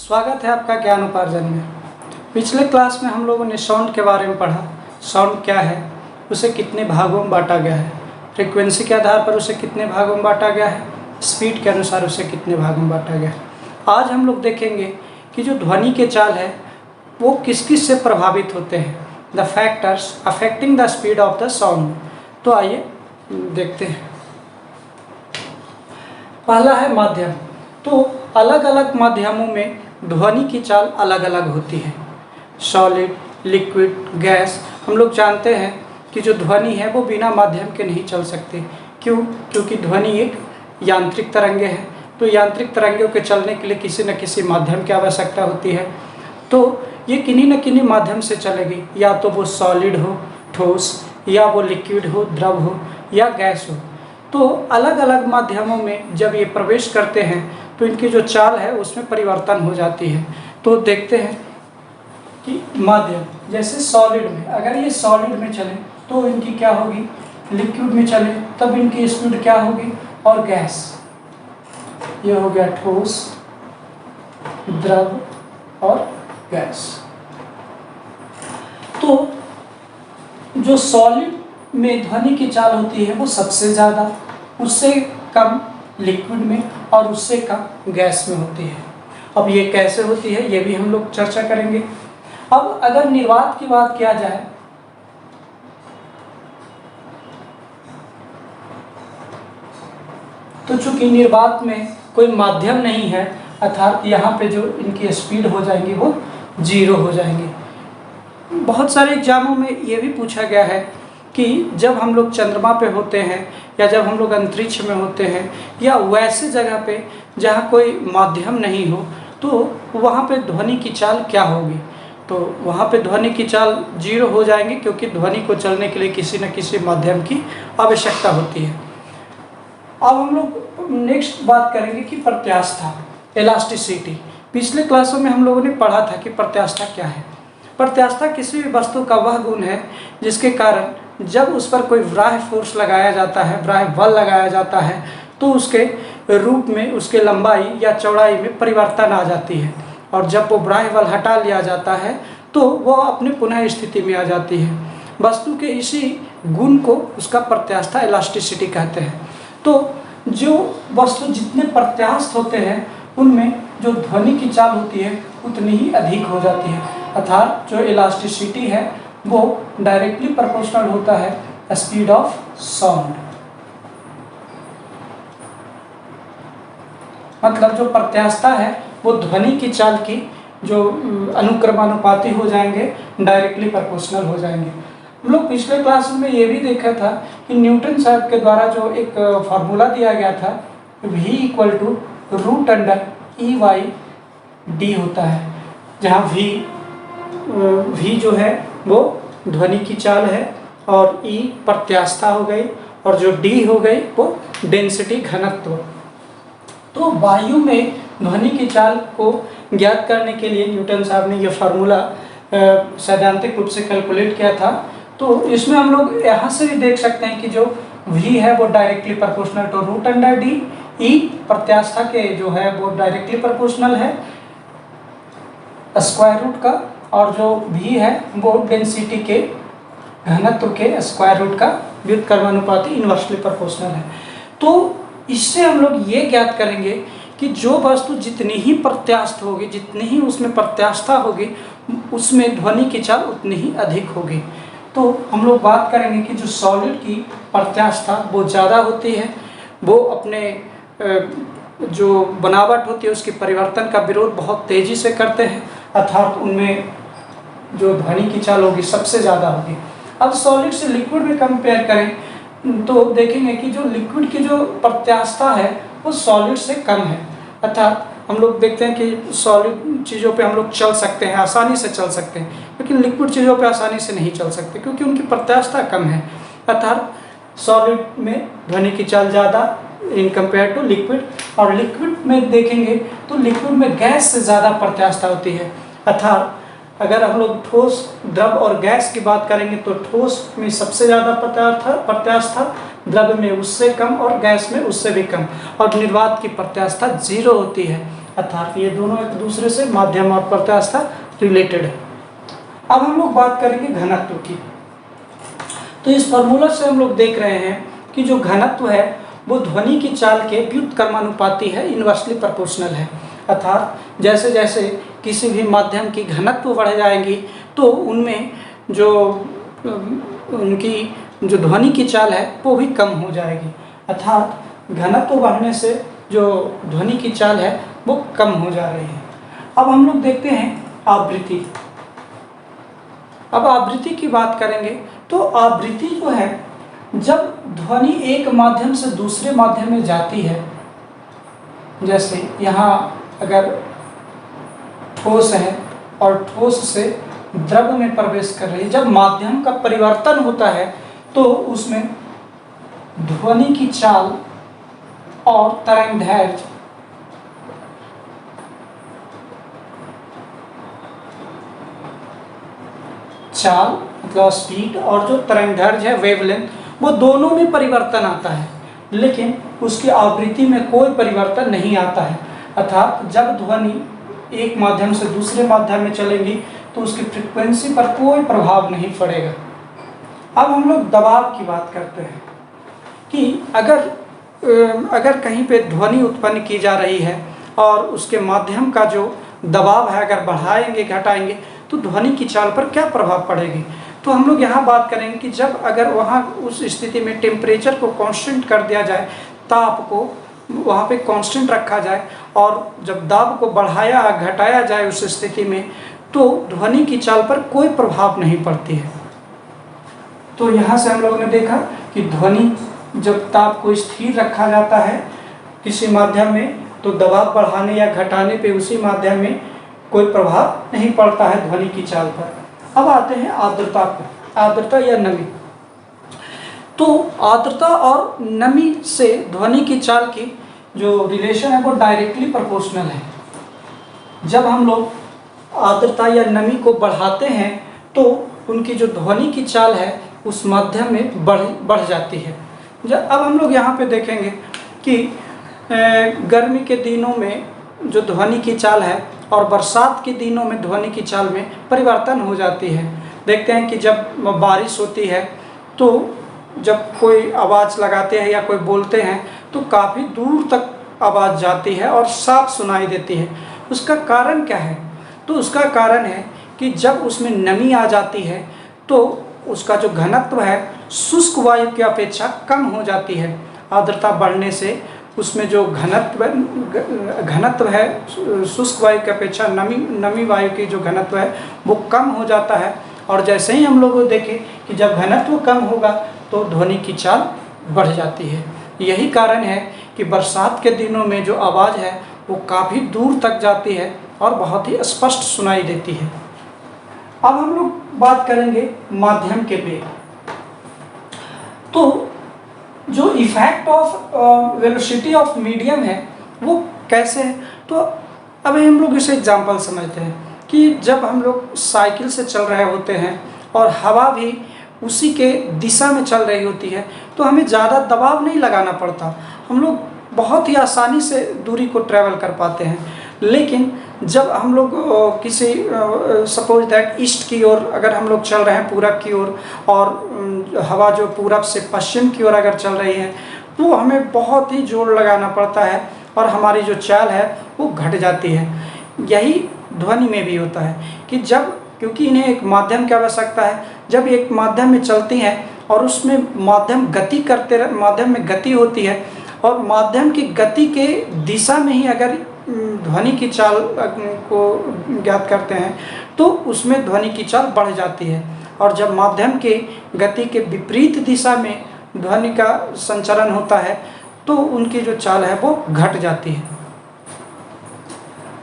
स्वागत है आपका ज्ञान उपार्जन में। पिछले क्लास में हम लोगों ने साउंड के बारे में पढ़ा। साउंड क्या है, उसे कितने भागों में बांटा गया है, फ्रीक्वेंसी के आधार पर उसे कितने भागों में बांटा गया है, स्पीड के अनुसार उसे कितने भागों में बांटा गया है। आज हम लोग देखेंगे कि जो ध्वनि के चाल है वो किस किस से प्रभावित होते हैं, the factors affecting the speed of the sound. तो आइए देखते हैं। पहला है माध्यम। तो अलग अलग माध्यमों में ध्वनि की चाल अलग अलग होती है। Solid, liquid, gas. हम लोग जानते हैं कि जो ध्वनि है वो बिना माध्यम के नहीं चल सकती। क्यों? क्योंकि ध्वनि एक यांत्रिक तरंगे है। तो यांत्रिक तरंगों के चलने के लिए किसी न किसी माध्यम की आवश्यकता होती है। तो ये किन्हीं न किन्हीं माध्यम से चलेगी, या तो वो सॉलिड हो, ठोस, या वो लिक्विड हो, द्रव हो, या गैस हो। तो अलग अलग माध्यमों में जब ये प्रवेश करते हैं तो इनकी जो चाल है उसमें परिवर्तन हो जाती है। तो देखते हैं कि माध्यम जैसे सॉलिड में, अगर ये सॉलिड में चले तो इनकी क्या होगी, लिक्विड में चले तब इनकी स्पीड क्या होगी, और गैस, ये हो गया ठोस, द्रव और गैस। तो जो सॉलिड में ध्वनि की चाल होती है वो सबसे ज़्यादा, उससे कम लिक्विड में और उससे कम गैस में होती है। अब ये कैसे होती है ये भी हम लोग चर्चा करेंगे। अब अगर निर्वात की बात किया जाए तो चूंकि निर्वात में कोई माध्यम नहीं है, अर्थात यहाँ पे जो इनकी स्पीड हो जाएंगी वो 0 हो जाएंगी। बहुत सारे एग्जामों में ये भी पूछा गया है कि जब हम लोग चंद्रमा पे होते हैं या जब हम लोग अंतरिक्ष में होते हैं या वैसे जगह पे जहाँ कोई माध्यम नहीं हो तो वहाँ पे ध्वनि की चाल क्या होगी। तो वहाँ पे ध्वनि की चाल 0 हो जाएंगी, क्योंकि ध्वनि को चलने के लिए किसी न किसी माध्यम की आवश्यकता होती है। अब हम लोग नेक्स्ट बात करेंगे कि प्रत्यास्था, इलास्टिसिटी। पिछले क्लासों में हम लोगों ने पढ़ा था कि प्रत्यास्था क्या है। प्रत्यास्था किसी भी वस्तु का वह गुण है जिसके कारण जब उस पर कोई बाह्य फोर्स लगाया जाता है, बाह्य बल लगाया जाता है, तो उसके रूप में, उसके लंबाई या चौड़ाई में परिवर्तन आ जाती है, और जब वो बाह्य बल हटा लिया जाता है तो वो अपने पुनः स्थिति में आ जाती है। वस्तु के इसी गुण को उसका प्रत्यास्था, इलास्टिसिटी कहते हैं। तो जो वस्तु जितने प्रत्यास्थ होते हैं उनमें जो ध्वनि की चाल होती है उतनी ही अधिक हो जाती है, अर्थात जो इलास्टिसिटी है वो डायरेक्टली प्रोपोर्शनल होता है स्पीड ऑफ साउंड। मतलब जो प्रत्यास्था है वो ध्वनि की चाल की जो अनुक्रमानुपाती हो जाएंगे, डायरेक्टली प्रोपोर्शनल हो जाएंगे। हम लोग पिछले क्लास में ये भी देखा था कि न्यूटन साहब के द्वारा जो एक फार्मूला दिया गया था, V = √E/d होता है, जहाँ V जो है वो ध्वनि की चाल है और E प्रत्यास्था हो गई, और जो D हो गई वो डेंसिटी, घनत्व। तो वायु में ध्वनि की चाल को ज्ञात करने के लिए न्यूटन साहब ने यह फार्मूला सैद्धांतिक रूप से कैलकुलेट किया था। तो इसमें हम लोग यहाँ से भी देख सकते हैं कि जो V है वो directly proportional to √d, E प्रत्यास्था के जो है वो डायरेक्टली प्रोपोर्शनल है स्क्वायर रूट का, और जो V है वो डेंसिटी के, घनत्व के स्क्वायर रूट का व्युत्क्रमानुपाती, इन्वर्सली प्रोपोर्शनल है। तो इससे हम लोग ये ज्ञात करेंगे कि जो वस्तु जितनी ही प्रत्यास्थ होगी, जितनी ही उसमें प्रत्यास्था होगी, उसमें ध्वनि की चाल उतनी ही अधिक होगी। तो हम लोग बात करेंगे कि जो सॉलिड की प्रत्यास्था वो ज़्यादा होती है, वो अपने जो बनावट होती है उसके परिवर्तन का विरोध बहुत तेज़ी से करते हैं, अर्थात उनमें जो ध्वनि की चाल होगी सबसे ज़्यादा होगी। अब सॉलिड से लिक्विड में कंपेयर करें तो देखेंगे कि जो लिक्विड की जो प्रत्यास्था है वो सॉलिड से कम है, अर्थात हम लोग देखते हैं कि सॉलिड चीज़ों पे हम लोग चल सकते हैं, आसानी से चल सकते हैं, लेकिन लिक्विड चीज़ों पे आसानी से नहीं चल सकते क्योंकि उनकी प्रत्यास्था कम है। अर्थात सॉलिड में ध्वनि की चाल ज़्यादा इन कंपेयर टू लिक्विड, और लिक्विड में देखेंगे तो लिक्विड में गैस से ज़्यादा प्रत्यास्था होती है। अर्थात अगर हम लोग ठोस, द्रव और गैस की बात करेंगे तो ठोस में सबसे ज़्यादा प्रत्यास्था, द्रव में उससे कम और गैस में उससे भी कम, और निर्वात की प्रत्यास्था 0 होती है। अर्थात ये दोनों एक दूसरे से माध्यम और प्रत्यास्था रिलेटेड है। अब हम लोग बात करेंगे घनत्व की। तो इस फॉर्मूला से हम लोग देख रहे हैं कि जो घनत्व है वो ध्वनि की चाल के व्युत्क्रमानुपाती है, इन्वर्सली प्रोपोर्शनल है। अर्थात जैसे जैसे किसी भी माध्यम की घनत्व बढ़ जाएगी तो उनमें जो उनकी जो ध्वनि की चाल है वो भी कम हो जाएगी। अर्थात घनत्व बढ़ने से जो ध्वनि की चाल है वो कम हो जा रही है। अब हम लोग देखते हैं आवृत्ति। अब आवृत्ति की बात करेंगे तो आवृत्ति जो है, जब ध्वनि एक माध्यम से दूसरे माध्यम में जाती है, जैसे यहाँ अगर ठोस है और ठोस से द्रव में प्रवेश कर रही है, जब माध्यम का परिवर्तन होता है तो उसमें ध्वनि की चाल और तरंगदैर्घ्य चाल मतलब स्पीड और जो तरंगदैर्घ्य है वेवलेंथ, वो दोनों में परिवर्तन आता है, लेकिन उसकी आवृत्ति में कोई परिवर्तन नहीं आता है। अर्थात जब ध्वनि एक माध्यम से दूसरे माध्यम में चलेगी तो उसकी फ्रीक्वेंसी पर कोई प्रभाव नहीं पड़ेगा। अब हम लोग दबाव की बात करते हैं कि अगर कहीं पे ध्वनि उत्पन्न की जा रही है और उसके माध्यम का जो दबाव है अगर बढ़ाएंगे घटाएंगे तो ध्वनि की चाल पर क्या प्रभाव पड़ेगी। तो हम लोग यहाँ बात करेंगे कि जब अगर वहाँ उस स्थिति में टेम्परेचर को कांस्टेंट कर दिया जाए, ताप को वहाँ पे कांस्टेंट रखा जाए और जब दाब को बढ़ाया घटाया जाए उस स्थिति में, तो ध्वनि की चाल पर कोई प्रभाव नहीं पड़ती है। तो यहाँ से हम लोगों ने देखा कि ध्वनि जब ताप को स्थिर रखा जाता है किसी माध्यम में तो दबाव बढ़ाने या घटाने पे उसी माध्यम में कोई प्रभाव नहीं पड़ता है ध्वनि की चाल पर। अब आते हैं आर्द्रता पर, आर्द्रता या नमी। तो आर्द्रता और नमी से ध्वनि की चाल की जो रिलेशन है वो डायरेक्टली प्रोपोर्शनल है। जब हम लोग आर्द्रता या नमी को बढ़ाते हैं तो उनकी जो ध्वनि की चाल है उस माध्यम में बढ़ जाती है। अब हम लोग यहाँ पे देखेंगे कि गर्मी के दिनों में जो ध्वनि की चाल है और बरसात के दिनों में ध्वनि की चाल में परिवर्तन हो जाती है। देखते हैं कि जब बारिश होती है तो जब कोई आवाज़ लगाते हैं या कोई बोलते हैं तो काफ़ी दूर तक आवाज़ जाती है और साफ सुनाई देती है। उसका कारण क्या है? तो उसका कारण है कि जब उसमें नमी आ जाती है तो उसका जो घनत्व है शुष्क वायु की अपेक्षा कम हो जाती है। आर्द्रता बढ़ने से उसमें जो घनत्व है शुष्क वायु की अपेक्षा नमी वायु की जो घनत्व है वो कम हो जाता है। और जैसे ही हम लोग देखें कि जब घनत्व कम होगा तो ध्वनि की चाल बढ़ जाती है। यही कारण है कि बरसात के दिनों में जो आवाज़ है वो काफ़ी दूर तक जाती है और बहुत ही स्पष्ट सुनाई देती है। अब हम लोग बात करेंगे माध्यम के वेग। तो जो effect of velocity of medium है वो कैसे है? तो अभी हम लोग इसे एग्जांपल समझते हैं कि जब हम लोग साइकिल से चल रहे होते हैं और हवा भी उसी के दिशा में चल रही होती है तो हमें ज़्यादा दबाव नहीं लगाना पड़ता, हम लोग बहुत ही आसानी से दूरी को ट्रैवल कर पाते हैं। लेकिन जब हम लोग किसी सपोज दैट ईस्ट की ओर अगर हम लोग चल रहे हैं, पूरब की ओर, और हवा जो पूरब से पश्चिम की ओर अगर चल रही है तो हमें बहुत ही जोर लगाना पड़ता है और हमारी जो चाल है वो घट जाती है। यही ध्वनि में भी होता है कि जब, क्योंकि इन्हें एक माध्यम की आवश्यकता है, जब एक माध्यम में चलती हैं और उसमें माध्यम में गति होती है और माध्यम की गति के दिशा में ही अगर ध्वनि की चाल को ज्ञात करते हैं तो उसमें ध्वनि की चाल बढ़ जाती है। और जब माध्यम के गति के विपरीत दिशा में ध्वनि का संचरण होता है तो उनकी जो चाल है वो घट जाती है।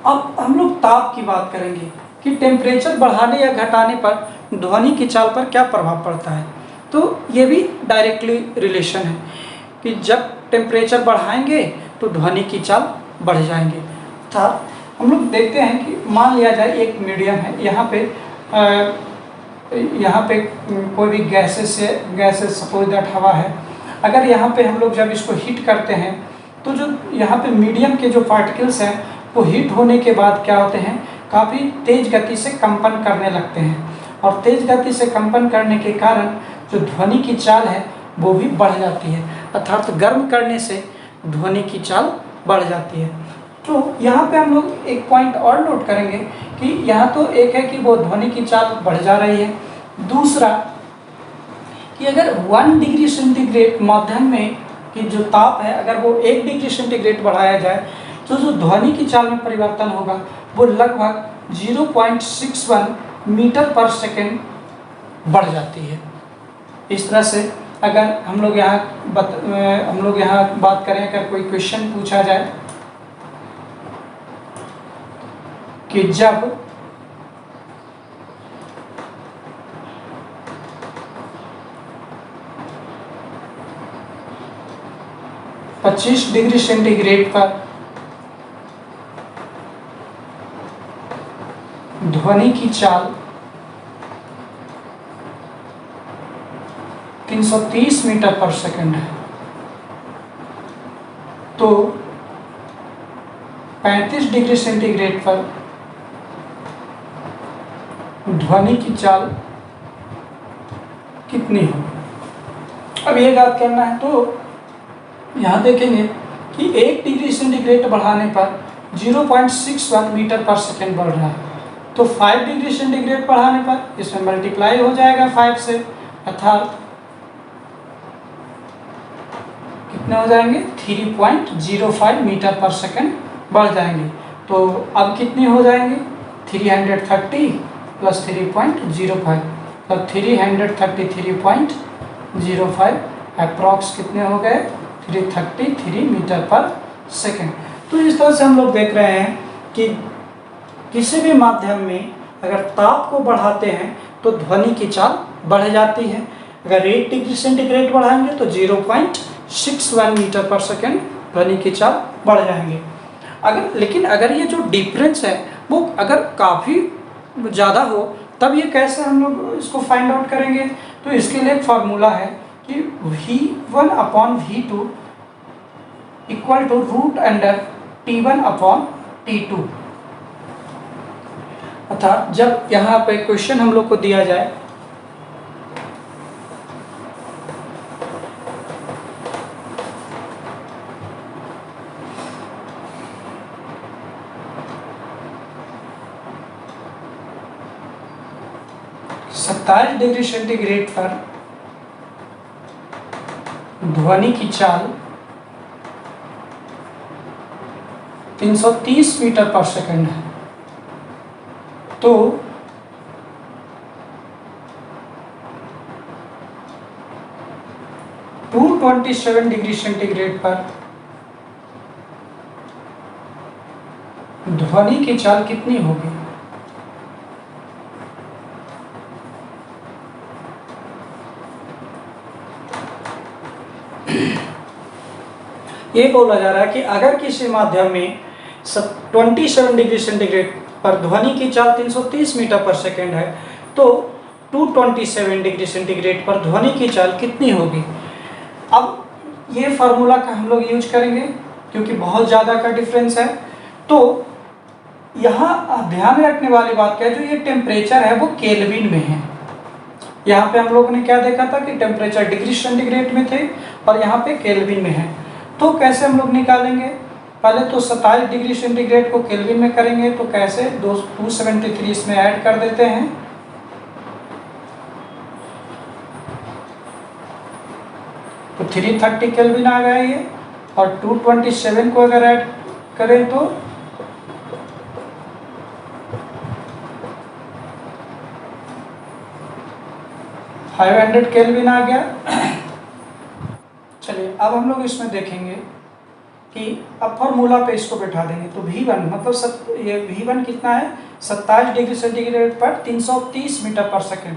अब हम लोग ताप की बात करेंगे कि टेम्परेचर बढ़ाने या घटाने पर ध्वनि की चाल पर क्या प्रभाव पड़ता है। तो ये भी डायरेक्टली रिलेशन है कि जब टेम्परेचर बढ़ाएंगे तो ध्वनि की चाल बढ़ जाएंगे। अर्थात हम लोग देखते हैं कि मान लिया जाए एक मीडियम है, यहाँ पे कोई भी गैसेस सपोज दैट हवा है। अगर यहाँ पे हम लोग जब इसको हीट करते हैं तो जो यहाँ पे मीडियम के जो पार्टिकल्स हैं वो हीट होने के बाद क्या होते हैं, काफ़ी तेज गति से कंपन करने लगते हैं, और तेज गति से कंपन करने के कारण जो ध्वनि की चाल है वो भी बढ़ जाती है, अर्थात गर्म करने से ध्वनि की चाल बढ़ जाती है। तो यहाँ पे हम लोग एक पॉइंट और नोट करेंगे कि यहाँ तो एक है कि वो ध्वनि की चाल बढ़ जा रही है, दूसरा कि अगर 1 डिग्री सेंटीग्रेड माध्यम में कि जो ताप है अगर वो 1 डिग्री सेंटीग्रेड बढ़ाया जाए तो जो ध्वनि की चाल में परिवर्तन होगा वो लगभग 0.61 मीटर पर सेकेंड बढ़ जाती है। इस तरह से अगर हम लोग यहाँ बात करें, अगर कोई क्वेश्चन पूछा जाए कि जब पच्चीस डिग्री सेंटीग्रेड पर ध्वनि की चाल 330 मीटर पर सेकंड है, तो 35 डिग्री सेंटीग्रेड पर ध्वनि की चाल कितनी होगी। अब ये बात करना है तो यहाँ देखेंगे कि 1 डिग्री सेंटीग्रेड बढ़ाने पर 0.61 मीटर पर सेकेंड बढ़ रहा है, तो 5 डिग्री सेंटीग्रेड बढ़ाने पर इसमें मल्टीप्लाई हो जाएगा 5 से, अर्थात कितने हो जाएंगे 3.05 मीटर पर सेकेंड बढ़ जाएंगे। तो अब कितनी हो जाएंगे 330 प्लस 3.05, तो 333.05 अप्रॉक्स कितने हो गए 333 मीटर पर सेकेंड। तो इस तरह से हम लोग देख रहे हैं कि किसी भी माध्यम में अगर ताप को बढ़ाते हैं तो ध्वनि की चाल बढ़ जाती है। अगर 1 डिग्री सेंटीग्रेड बढ़ाएंगे तो 0.61 मीटर पर सेकेंड ध्वनि की चाल बढ़ जाएंगे। लेकिन अगर ये जो डिफरेंस है वो अगर काफ़ी ज़्यादा हो तब ये कैसे हम लोग इसको फाइंड आउट करेंगे, तो इसके लिए एक फार्मूला है कि V1 upon V2 equal to root under T1 upon T2। अर्थात जब यहाँ पे क्वेश्चन हम लोग को दिया जाए सत्ताईस डिग्री सेंटीग्रेड पर ध्वनि की चाल 330 मीटर पर सेकंड है, तो टू 27 डिग्री सेंटीग्रेड पर ध्वनि की चाल कितनी होगी। ये बोला जा रहा है कि अगर किसी माध्यम में 27 डिग्री सेंटीग्रेड पर ध्वनि की चाल 330 मीटर पर सेकेंड है तो 227 डिग्री सेंटीग्रेड पर ध्वनि की चाल कितनी होगी। अब ये फार्मूला का हम लोग यूज करेंगे क्योंकि बहुत ज़्यादा का डिफरेंस है। तो यहाँ ध्यान रखने वाली बात क्या है, जो ये टेम्परेचर है वो केल्विन में है। यहाँ पे हम लोगों ने क्या देखा था कि टेम्परेचर डिग्री सेंटीग्रेड में थे और यहाँ पे केल्विन में है। तो कैसे हम लोग निकालेंगे, पहले तो 27 डिग्री सेंटीग्रेड को केल्विन में करेंगे तो कैसे 273 इसमें ऐड कर देते हैं, तो 330 केल्विन आ गया ये, और 227 को अगर ऐड करें तो $500 केल्विन आ गया। चलिए अब हम लोग इसमें देखेंगे कि अब फार्मूला पे इसको बैठा देंगे तो V1 मतलब ये V1 कितना है 27 डिग्री सेंटीग्रेड पर 330 मीटर पर सेकेंड,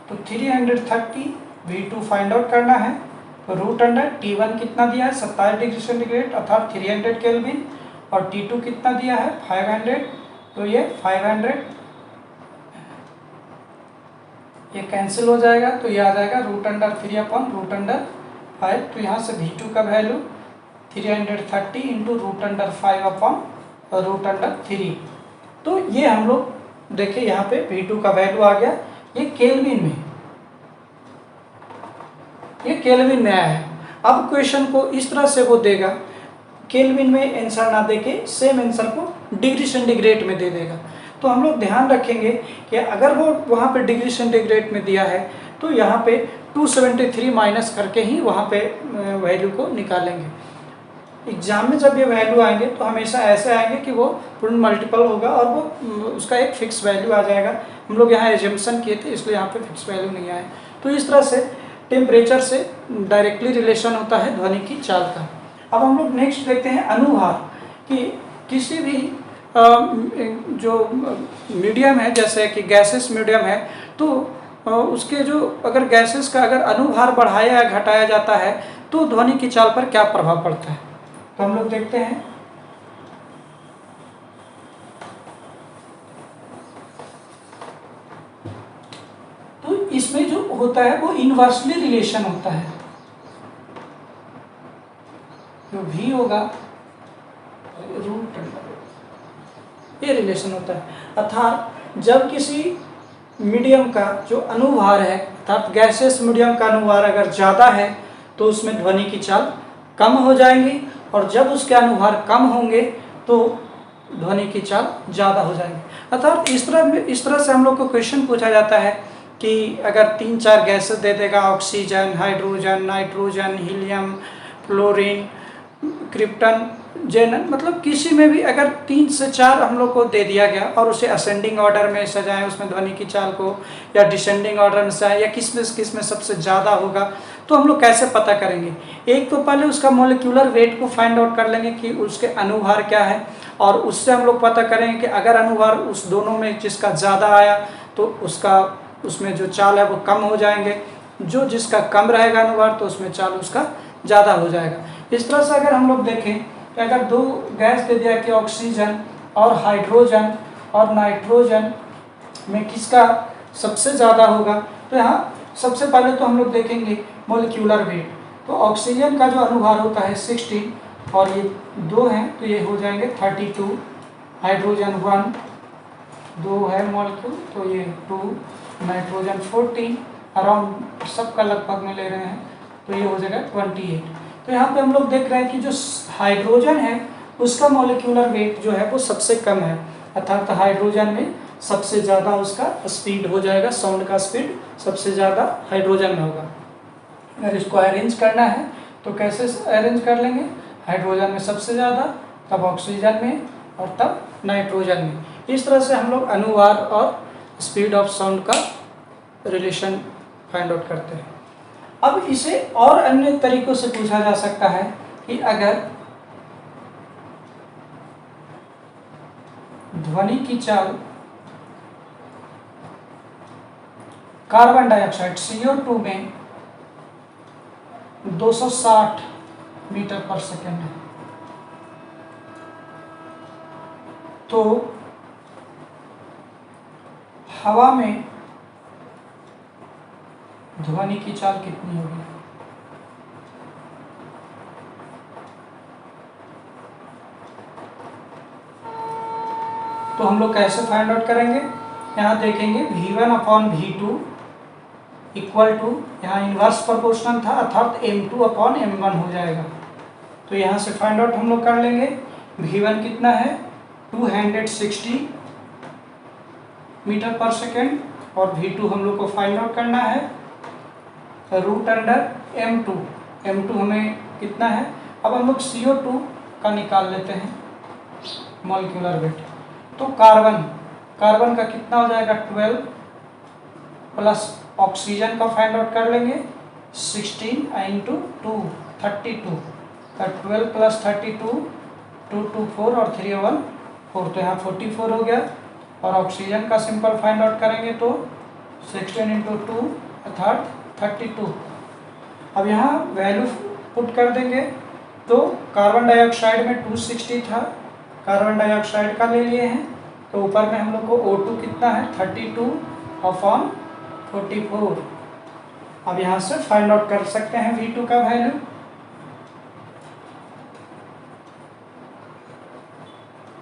तो 330 V2 फाइंड आउट करना है। तो रूट अंडर T1 कितना दिया है 27 डिग्री सेंटीग्रेड अर्थात 300 केल्विन, और T2 कितना दिया है 500, तो ये 500 ये कैंसिल हो जाएगा, तो ये आ जाएगा root under 3 upon root under 5। तो यहाँ से V2 का value 330 into root under 5 upon √3। तो ये हम लोग देखिए यहाँ पे V2 का वैल्यू आ गया, ये केल्विन में, ये केल्विन में आया है। अब क्वेश्चन को इस तरह से वो देगा, केल्विन में आंसर ना देके सेम आंसर को डिग्री सेंटीग्रेड में दे देगा। तो हम लोग ध्यान रखेंगे कि अगर वो वहाँ पे डिग्री सेंटीग्रेड में दिया है तो यहाँ पे 273 माइनस करके ही वहाँ पे वैल्यू को निकालेंगे। एग्जाम में जब ये वैल्यू आएंगे तो हमेशा ऐसे आएंगे कि वो पूर्ण मल्टीपल होगा और वो उसका एक फिक्स वैल्यू आ जाएगा। हम लोग यहाँ एजम्पशन किए थे इसलिए यहाँ पे फिक्स वैल्यू नहीं आया। तो इस तरह से टेम्परेचर से डायरेक्टली रिलेशन होता है ध्वनि की चाल का। अब हम लोग नेक्स्ट देखते हैं अनुभार, कि किसी भी जो मीडियम है, जैसे कि गैसेस मीडियम है, तो उसके जो अगर गैसेस का अगर अनुभार बढ़ाया या घटाया जाता है तो ध्वनि की चाल पर क्या प्रभाव पड़ता है। तो हम लोग देखते हैं, तो इसमें जो होता है वो इनवर्सली रिलेशन होता है, जो V होगा √, ये रिलेशन होता है। अर्थात जब किसी मीडियम का जो अनुभार है, अर्थात गैसेस मीडियम का अनुभार अगर ज़्यादा है तो उसमें ध्वनि की चाल कम हो जाएंगी, और जब उसके अनुभार कम होंगे तो ध्वनि की चाल ज़्यादा हो जाएगी। अर्थात इस तरह से हम लोग को क्वेश्चन पूछा जाता है कि अगर 3-4 गैसेस दे देगा, oxygen, hydrogen, nitrogen, helium, fluorine, krypton, xenon, मतलब किसी में भी अगर 3 से 4 हम लोग को दे दिया गया और उसे असेंडिंग ऑर्डर में सजाएं उसमें ध्वनि की चाल को, या डिसेंडिंग ऑर्डर में सजाएं, या किस में सबसे ज़्यादा होगा, तो हम लोग कैसे पता करेंगे। एक तो पहले उसका मॉलिक्यूलर वेट को फाइंड आउट कर लेंगे कि उसके अनुभार क्या है, और उससे हम लोग पता करेंगे कि अगर अनुभार उस दोनों में जिसका ज़्यादा आया तो उसमें जो चाल है वो कम हो जाएंगे, जो जिसका कम रहेगा अनुभार तो उसमें चाल उसका ज़्यादा हो जाएगा। इस तरह से अगर हम लोग देखें कि अगर 2 गैस दे दिया कि ऑक्सीजन और हाइड्रोजन और नाइट्रोजन में किसका सबसे ज़्यादा होगा, तो यहाँ सबसे पहले तो हम लोग देखेंगे मॉलिक्यूलर वेट। तो ऑक्सीजन का जो अनुभार होता है 16 और ये 2 हैं तो ये हो जाएंगे 32, हाइड्रोजन 1, 2 है मॉलिक्यूल तो ये 2, नाइट्रोजन 14, अराउंड सबका लगभग में ले रहे हैं तो ये हो जाएगा 28। तो यहाँ पे हम लोग देख रहे हैं कि जो हाइड्रोजन है उसका मॉलिक्यूलर वेट जो है वो सबसे कम है, अर्थात हाइड्रोजन में सबसे ज़्यादा उसका स्पीड हो जाएगा, साउंड का स्पीड सबसे ज़्यादा हाइड्रोजन में होगा। अगर इसको अरेंज करना है तो कैसे अरेंज कर लेंगे, हाइड्रोजन में सबसे ज़्यादा, तब ऑक्सीजन में और तब नाइट्रोजन में। इस तरह से हम लोग अनुभार और स्पीड ऑफ साउंड का रिलेशन फाइंड आउट करते हैं। अब इसे और अन्य तरीकों से पूछा जा सकता है कि अगर ध्वनि की चाल कार्बन डाइऑक्साइड CO2 में 260 मीटर पर सेकेंड है, तो हवा में ध्वनि की चाल कितनी होगी। तो हम लोग कैसे फाइंड आउट करेंगे, यहाँ देखेंगे V1/V2 इक्वल टू, यहाँ इन्वर्स प्रोपोर्शनल था अर्थात M2/M1 हो जाएगा। तो यहाँ से फाइंड आउट हम लोग कर लेंगे। V1 कितना है 260 मीटर पर सेकेंड, और V2 हम लोग को फाइंड आउट करना है √M2। M2 हमें कितना है, अब हम लोग CO2 का निकाल लेते हैं मॉलिक्यूलर वेट। तो कार्बन का कितना हो जाएगा 12 प्लस ऑक्सीजन का फाइंड आउट कर लेंगे 16 इंटू 2 32, 12 प्लस 32 2 2 4 और 3 1 4, तो यहाँ 44 हो गया। और ऑक्सीजन का सिंपल फाइंड आउट करेंगे तो 16 इंटू 2 अर्थात 32। अब यहाँ वैल्यू पुट कर देंगे तो कार्बन डाइऑक्साइड में 260 था, कार्बन डाइऑक्साइड का ले लिए हैं तो ऊपर में हम लोग को O2 कितना है 32/44। अब यहाँ से फाइंड आउट कर सकते हैं V2 का वैल्यू।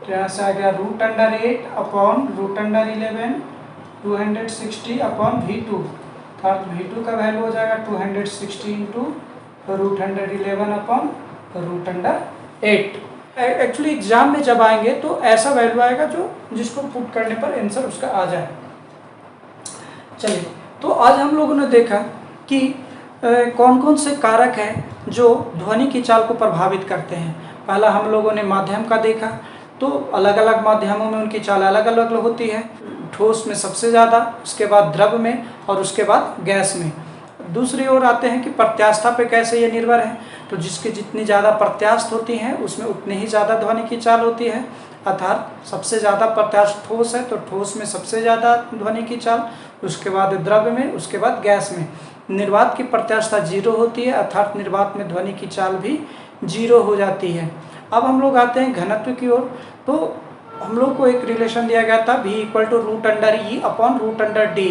तो यहाँ से आ गया √8 अपॉन √11 260 अपॉन V2, अर्थात V2 का वैल्यू हो जाएगा 260 इंटू √111 अपॉन √8। एक्चुअली एग्जाम में जब आएंगे तो ऐसा वैल्यू आएगा जो जिसको पुट करने पर आंसर उसका आ जाए। चलिए, तो आज हम लोगों ने देखा कि कौन कौन से कारक हैं जो ध्वनि की चाल को प्रभावित करते हैं। पहला हम लोगों ने माध्यम का देखा, तो अलग अलग माध्यमों में उनकी चाल अलग अलग होती है। ठोस में सबसे ज़्यादा, उसके बाद द्रव में और उसके बाद गैस में। दूसरी ओर आते हैं कि प्रत्यास्थता पे कैसे ये निर्भर है, तो जिसकी जितनी ज़्यादा प्रत्यास्थ होती हैं उसमें उतनी ही ज़्यादा ध्वनि की चाल होती है। अर्थात सबसे ज़्यादा प्रत्यास्थ ठोस है तो ठोस में सबसे ज़्यादा ध्वनि की चाल, उसके बाद द्रव में, उसके बाद गैस में। निर्वात की प्रत्यास्थता 0 होती है, अर्थात निर्वात में ध्वनि की चाल भी 0 हो जाती है। अब हम लोग आते हैं घनत्व की ओर। तो हम लोग को एक रिलेशन दिया गया था V = √E अपॉन √D,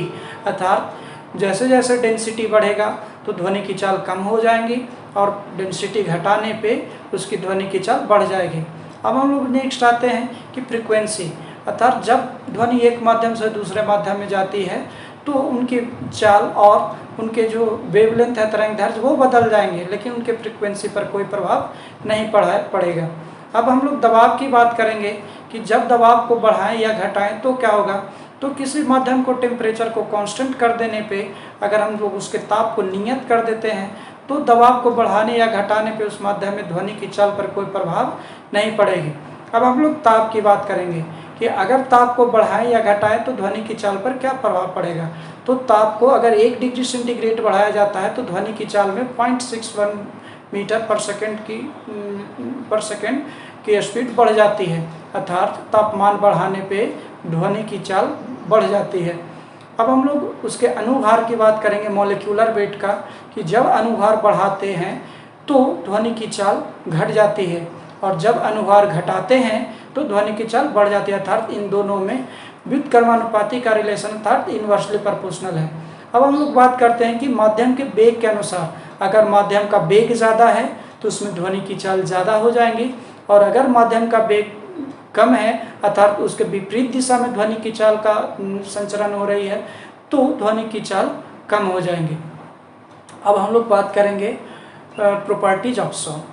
अर्थात जैसे जैसे डेंसिटी बढ़ेगा तो ध्वनि की चाल कम हो जाएंगी और डेंसिटी घटाने पे उसकी ध्वनि की चाल बढ़ जाएगी। अब हम लोग नेक्स्ट आते हैं कि फ्रीक्वेंसी, अर्थात जब ध्वनि एक माध्यम से दूसरे माध्यम में जाती है तो उनकी चाल और उनके जो वेवलेंथ है, तरंगदैर्घ्य, वो बदल जाएंगे, लेकिन उनके फ्रीक्वेंसी पर कोई प्रभाव नहीं पड़ेगा। अब हम लोग दबाव की बात करेंगे कि जब दबाव को बढ़ाएं या घटाएं तो क्या होगा। तो किसी माध्यम को टेम्परेचर को कांस्टेंट कर देने पे, अगर हम लोग उसके ताप को नियत कर देते हैं तो दबाव को बढ़ाने या घटाने पे उस माध्यम में ध्वनि की चाल पर कोई प्रभाव नहीं पड़ेगी। अब हम लोग ताप की बात करेंगे कि अगर ताप को बढ़ाएं या घटाएं तो ध्वनि की चाल पर क्या प्रभाव पड़ेगा। तो ताप को अगर 1 डिग्री सेंटीग्रेड बढ़ाया जाता है तो ध्वनि की चाल में 0.61 मीटर पर सेकेंड की स्पीड बढ़ जाती है, अर्थात तापमान बढ़ाने पे ध्वनि की चाल बढ़ जाती है। अब हम लोग उसके अनुभार की बात करेंगे, मॉलिक्यूलर वेट का, कि जब अनुभार बढ़ाते हैं तो ध्वनि की चाल घट जाती है और जब अनुभार घटाते हैं तो ध्वनि की चाल बढ़ जाती है, अर्थात इन दोनों में व्युत्क्रमानुपाती का रिलेशन, अर्थात इन्वर्सली प्रोपोर्शनल है। अब हम लोग बात करते हैं कि माध्यम के वेग के अनुसार, अगर माध्यम का वेग ज़्यादा है तो उसमें ध्वनि की चाल ज़्यादा हो जाएंगी, और अगर माध्यम का वेग कम है, अर्थात उसके विपरीत दिशा में ध्वनि की चाल का संचरण हो रही है, तो ध्वनि की चाल कम हो जाएंगी। अब हम लोग बात करेंगे प्रॉपर्टीज ऑफ साउंड।